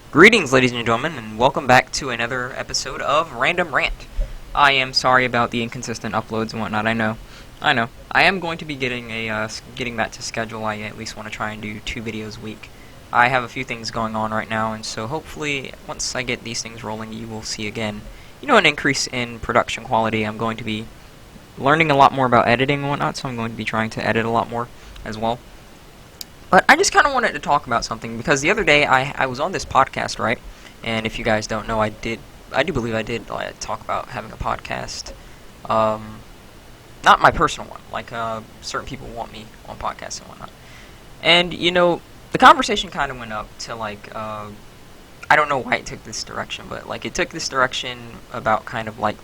Greetings, ladies and gentlemen, and welcome back to another episode of Random Rant. I am sorry about the inconsistent uploads and whatnot. I know. I am going to be getting that to schedule. I at least want to try and do 2 videos a week. I have a few things going on right now, and so hopefully, once I get these things rolling, you will see again, an increase in production quality. I'm going to be learning a lot more about editing and whatnot, so I'm going to be trying to edit a lot more as well. But I just kind of wanted to talk about something, because the other day I was on this podcast, right? And if you guys don't know, I do believe I did talk about having a podcast. Not my personal one, like certain people want me on podcasts and whatnot. And, the conversation kind of went up to, I don't know why it took this direction, but, it took this direction about kind of kind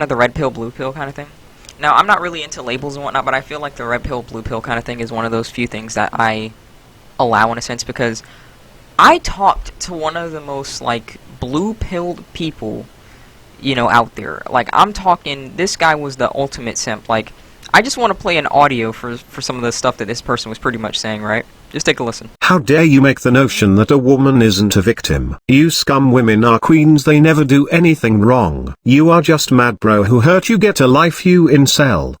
of the red pill, blue pill kind of thing. Now, I'm not really into labels and whatnot, but I feel like the red pill, blue pill kind of thing is one of those few things that I allow in a sense, because I talked to one of the most, blue-pilled people, out there. I'm talking, this guy was the ultimate simp. I just want to play an audio for some of the stuff that this person was pretty much saying, right? Just take a listen. How dare you make the notion that a woman isn't a victim? You scum, women are queens, they never do anything wrong. You are just mad, bro. Who hurt you? Get a life, you incel.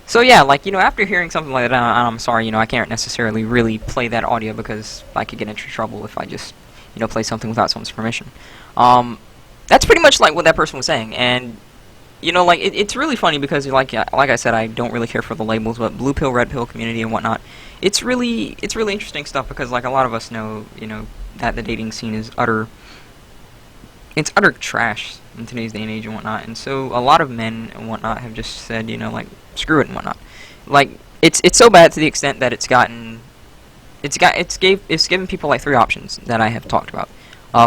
So yeah, after hearing something like that, I'm sorry, I can't necessarily really play that audio because I could get into trouble if I just, play something without someone's permission. That's pretty much what that person was saying, and it's really funny because, like I said, I don't really care for the labels, but blue pill, red pill community and whatnot, it's really interesting stuff, because, a lot of us know, that the dating scene is utter trash in today's day and age and whatnot, and so a lot of men and whatnot have just said, screw it and whatnot. It's so bad to the extent that it's given people 3 options that I have talked about.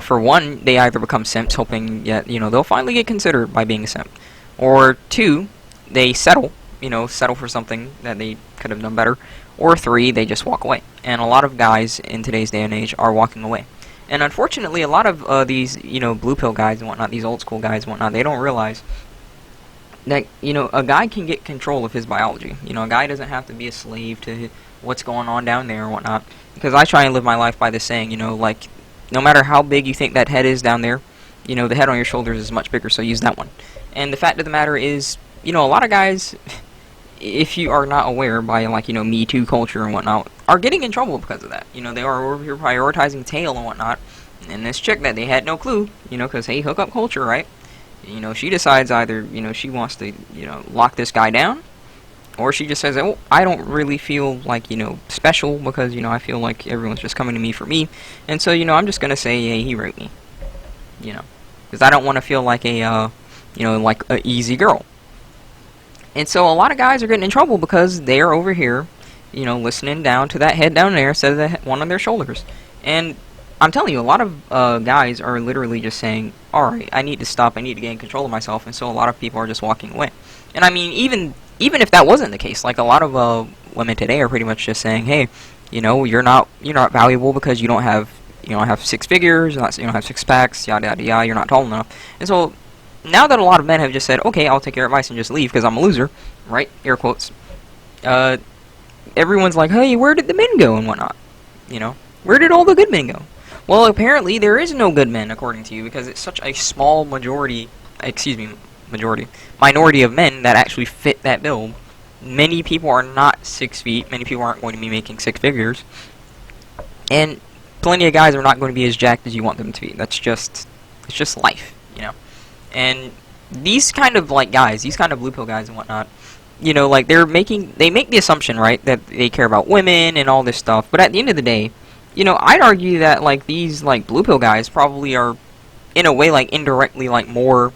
For one, they either become simps, hoping that, they'll finally get considered by being a simp. Or 2, they settle for something that they could have done better. Or 3, they just walk away. And a lot of guys in today's day and age are walking away. And unfortunately, a lot of these, blue pill guys and whatnot, these old school guys and whatnot, they don't realize that, a guy can get control of his biology. A guy doesn't have to be a slave to what's going on down there and whatnot. Because I try and live my life by this saying, no matter how big you think that head is down there, the head on your shoulders is much bigger, so use that one. And the fact of the matter is, a lot of guys, if you are not aware by, Me Too culture and whatnot, are getting in trouble because of that. They are over here prioritizing tail and whatnot, and this chick that they had no clue, because, hey, hookup culture, right? She decides either, she wants to, lock this guy down, or she just says, oh, I don't really feel special because, I feel like everyone's just coming to me for me. And so, I'm just going to say, hey, he raped me. Because I don't want to feel like a easy girl. And so a lot of guys are getting in trouble because they are over here, listening down to that head down there instead of the one on their shoulders. And I'm telling you, a lot of guys are literally just saying, alright, I need to stop, I need to gain control of myself. And so a lot of people are just walking away. And I mean, even if that wasn't the case, a lot of women today are pretty much just saying, hey, you're not valuable because you don't have 6 figures, you don't have 6 packs, yada yada yada, you're not tall enough. And so now that a lot of men have just said, okay, I'll take your advice and just leave because I'm a loser, right? Air quotes. Everyone's like, hey, where did the men go and whatnot? Where did all the good men go? Well, apparently there is no good men, according to you, because it's such a small minority of men that actually fit that build. Many people are not 6 feet. Many people aren't going to be making 6 figures. And plenty of guys are not going to be as jacked as you want them to be. It's just life, And these kind of guys, these kind of blue pill guys and whatnot, they make the assumption, right, that they care about women and all this stuff. But at the end of the day, I'd argue that these blue pill guys probably are, in a way, indirectly more,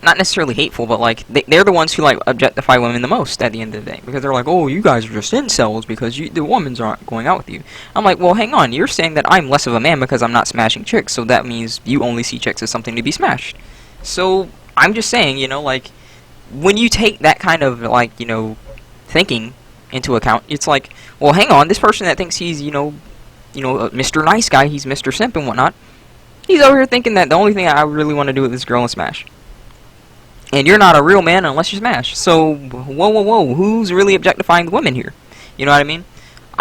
not necessarily hateful, but they're the ones who objectify women the most at the end of the day, because they're like, oh, you guys are just incels because the women's aren't going out with you. I'm like, well, hang on, you're saying that I'm less of a man because I'm not smashing chicks, so that means you only see chicks as something to be smashed. So I'm just saying, when you take that kind of thinking into account, it's like, well, hang on, this person that thinks he's Mr. Nice Guy, he's Mr. Simp and whatnot, he's over here thinking that the only thing I really want to do with this girl is smash. And you're not a real man unless you smash. So, whoa, whoa, whoa, who's really objectifying the women here? You know what I mean?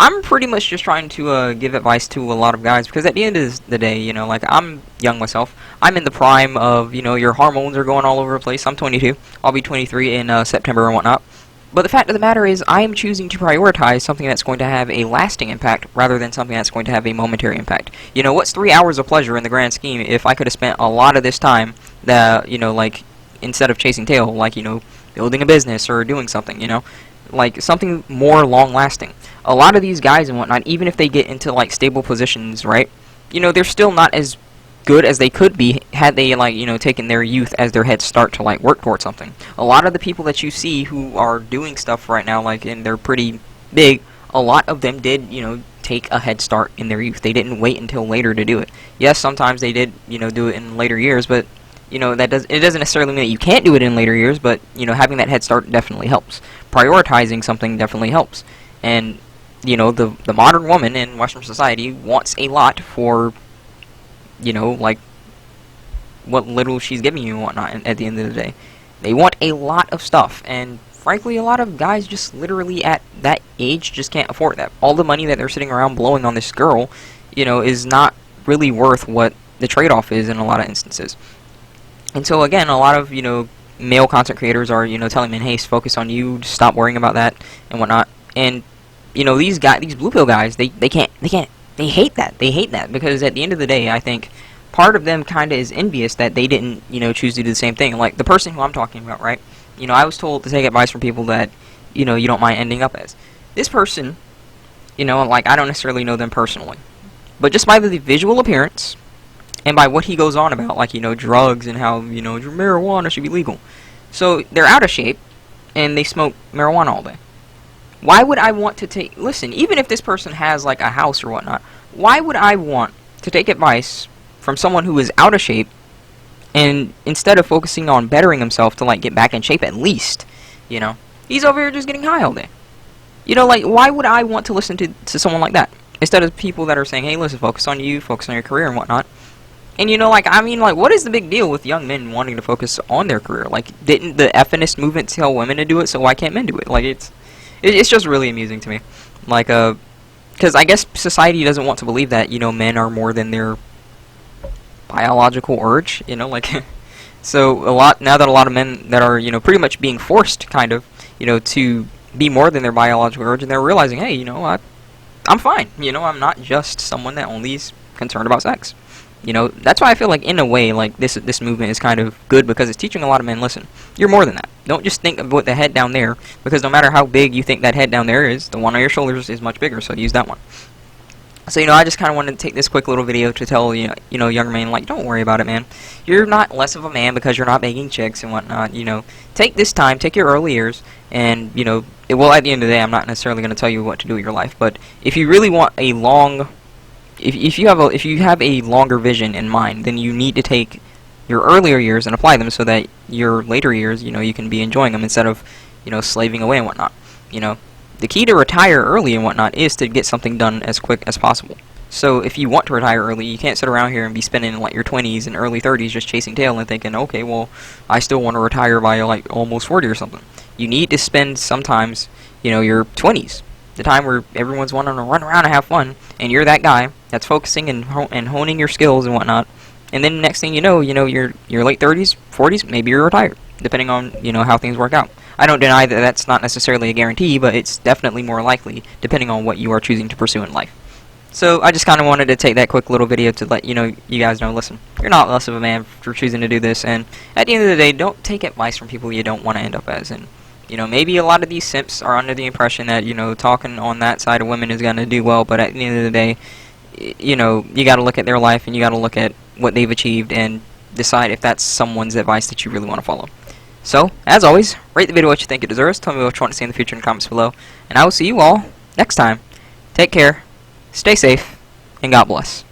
I'm pretty much just trying to give advice to a lot of guys, because at the end of the day, you know, like, I'm young myself. I'm in the prime of, you know, your hormones are going all over the place. I'm 22. I'll be 23 in September and whatnot. But the fact of the matter is, I am choosing to prioritize something that's going to have a lasting impact rather than something that's going to have a momentary impact. You know, what's 3 hours of pleasure in the grand scheme if I could have spent a lot of this time that, you know, like, instead of chasing tail, like, you know, building a business or doing something, you know, like something more long lasting. A lot of these guys and whatnot, even if they get into like stable positions, right, you know, they're still not as good as they could be had they, like, you know, taken their youth as their head start to like work towards something. A lot of the people that you see who are doing stuff right now, like, and they're pretty big, a lot of them did, you know, take a head start in their youth. They didn't wait until later to do it. Yes, sometimes they did, you know, do it in later years, but you know, it doesn't necessarily mean that you can't do it in later years, but, you know, having that head start definitely helps. Prioritizing something definitely helps. And, you know, the modern woman in Western society wants a lot for, you know, like, what little she's giving you and whatnot at the end of the day. They want a lot of stuff, and frankly, a lot of guys just literally at that age just can't afford that. All the money that they're sitting around blowing on this girl, you know, is not really worth what the trade-off is in a lot of instances. And so again, a lot of, you know, male content creators are, you know, telling men, hey, focus on you, just stop worrying about that and whatnot. And, you know, these blue pill guys, they hate that because at the end of the day, I think part of them kind of is envious that they didn't, you know, choose to do the same thing. Like the person who I'm talking about, right? You know, I was told to take advice from people that, you know, you don't mind ending up as. This person, you know, like, I don't necessarily know them personally, but just by the visual appearance and by what he goes on about, like, you know, drugs and how, you know, marijuana should be legal. So they're out of shape, and they smoke marijuana all day. Why would I want to listen, even if this person has, like, a house or whatnot, why would I want to take advice from someone who is out of shape, and instead of focusing on bettering himself to, like, get back in shape at least, you know, he's over here just getting high all day. You know, like, why would I want to listen to someone like that? Instead of people that are saying, hey, listen, focus on you, focus on your career and whatnot. And, you know, like, I mean, like, what is the big deal with young men wanting to focus on their career? Like, didn't the feminist movement tell women to do it, so why can't men do it? Like, it's just really amusing to me. Like, because I guess society doesn't want to believe that, you know, men are more than their biological urge, you know, like, so now that a lot of men that are, you know, pretty much being forced, kind of, you know, to be more than their biological urge, and they're realizing, hey, you know, I'm fine, you know, I'm not just someone that only is concerned about sex. You know, that's why I feel like, in a way, like, this movement is kind of good, because it's teaching a lot of men, listen, you're more than that. Don't just think about the head down there, because no matter how big you think that head down there is, the one on your shoulders is much bigger, so use that one. So, you know, I just kind of wanted to take this quick little video to tell, you know, younger men, like, don't worry about it, man. You're not less of a man because you're not begging chicks and whatnot, you know. Take this time, take your early years, and, you know, well, at the end of the day, I'm not necessarily going to tell you what to do with your life, but if you really want a long... If you have a longer vision in mind, then you need to take your earlier years and apply them so that your later years, you know, you can be enjoying them instead of, you know, slaving away and whatnot. You know, the key to retire early and whatnot is to get something done as quick as possible. So if you want to retire early, you can't sit around here and be spending, like, your 20s and early 30s just chasing tail and thinking, okay, well, I still want to retire by, like, almost 40 or something. You need to spend sometimes, you know, your 20s. The time where everyone's wanting to run around and have fun, and you're that guy that's focusing and honing your skills and whatnot, and then next thing you know, your late 30s, 40s, maybe you're retired, depending on, you know, how things work out. I don't deny that that's not necessarily a guarantee, but it's definitely more likely, depending on what you are choosing to pursue in life. So I just kind of wanted to take that quick little video to let you guys know, listen, you're not less of a man for choosing to do this, and at the end of the day, don't take advice from people you don't want to end up as, and you know, maybe a lot of these simps are under the impression that, you know, talking on that side of women is going to do well, but at the end of the day, you know, you got to look at their life and you got to look at what they've achieved and decide if that's someone's advice that you really want to follow. So, as always, rate the video what you think it deserves, tell me what you want to see in the future in the comments below, and I will see you all next time. Take care, stay safe, and God bless.